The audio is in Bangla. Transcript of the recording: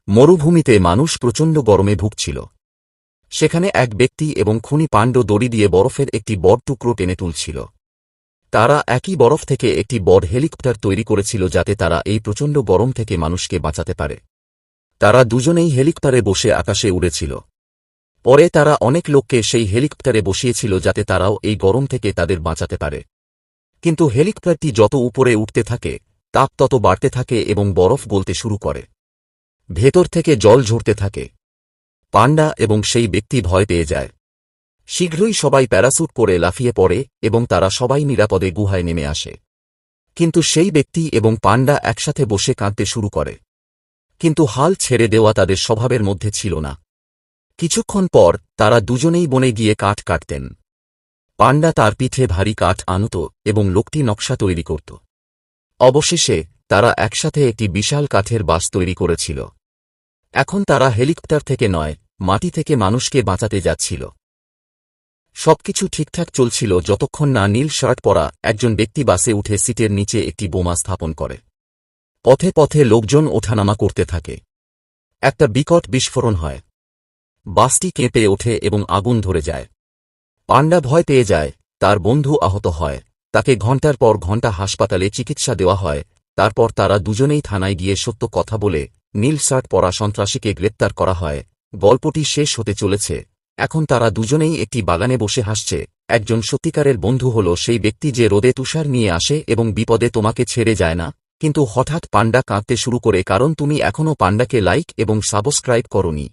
মরুভূমিতে মানুষ প্রচণ্ড গরমে ভুগছিল। সেখানে এক ব্যক্তি এবং খুনি পাণ্ড দড়ি দিয়ে বরফের একটি বড় টুকরো টেনে তুলছিল। তারা একই বরফ থেকে একটি বড় হেলিকপ্টার তৈরি করেছিল যাতে তারা এই প্রচণ্ড গরম থেকে মানুষকে বাঁচাতে পারে। তারা দুজনেই হেলিকপ্টারে বসে আকাশে উড়েছিল। পরে তারা অনেক লোককে সেই হেলিকপ্টারে বসিয়েছিল যাতে তারাও এই গরম থেকে তাদের বাঁচাতে পারে। কিন্তু হেলিকপ্টারটি যত উপরে উঠতে থাকে তাপ তত বাড়তে থাকে এবং বরফ গলতে শুরু করে। ভেতর থেকে জল ঝরতে থাকে। পান্ডা এবং সেই ব্যক্তি ভয় পেয়ে যায়। শীঘ্রই সবাই প্যারাসুট করে লাফিয়ে পড়ে এবং তারা সবাই নিরাপদে গুহায় নেমে আসে। কিন্তু সেই ব্যক্তি এবং পান্ডা একসাথে বসে কাঁদতে শুরু করে। কিন্তু হাল ছেড়ে দেওয়া তাদের স্বভাবের মধ্যে ছিল না। কিছুক্ষণ পর তারা দুজনেই বনে গিয়ে কাঠ কাটতেন। পান্ডা তার পিঠে ভারী কাঠ আনত এবং লোকটি নকশা তৈরি করত। অবশেষে তারা একসাথে একটি বিশাল কাঠের বাস তৈরি করেছিল। এখন তারা হেলিকপ্টার থেকে নয়, মাটি থেকে মানুষকে বাঁচাতে যাচ্ছিল। সবকিছু ঠিকঠাক চলছিল যতক্ষণ না নীল শার্ট পরা একজন ব্যক্তি বাসে উঠে সিটের নিচে একটি বোমা স্থাপন করে। পথে পথে লোকজন ওঠানামা করতে থাকে। একটা বিকট বিস্ফোরণ হয়। বাসটি কেঁপে ওঠে এবং আগুন ধরে যায়। পান্ডা ভয় পেয়ে যায়। তার বন্ধু আহত হয়। তাকে ঘণ্টার পর ঘণ্টা হাসপাতালে চিকিৎসা দেওয়া হয়। তারপর তারা দুজনেই থানায় গিয়ে সত্য কথা বলে নীল শার্ট পরা সন্ত্রাসীকে গ্রেপ্তার করা হয়। গল্পটি শেষ হতে চলেছে। এখন তারা দুজনেই একটি বাগানে বসে হাসছে। একজন সত্যিকারের বন্ধু হল সেই ব্যক্তি যে রোদে তুষার নিয়ে আসে এবং বিপদে তোমাকে ছেড়ে যায় না। কিন্তু হঠাৎ পান্ডা কাঁদতে শুরু করে কারণ তুমি এখনও পান্ডাকে লাইক এবং সাবস্ক্রাইব করোনি।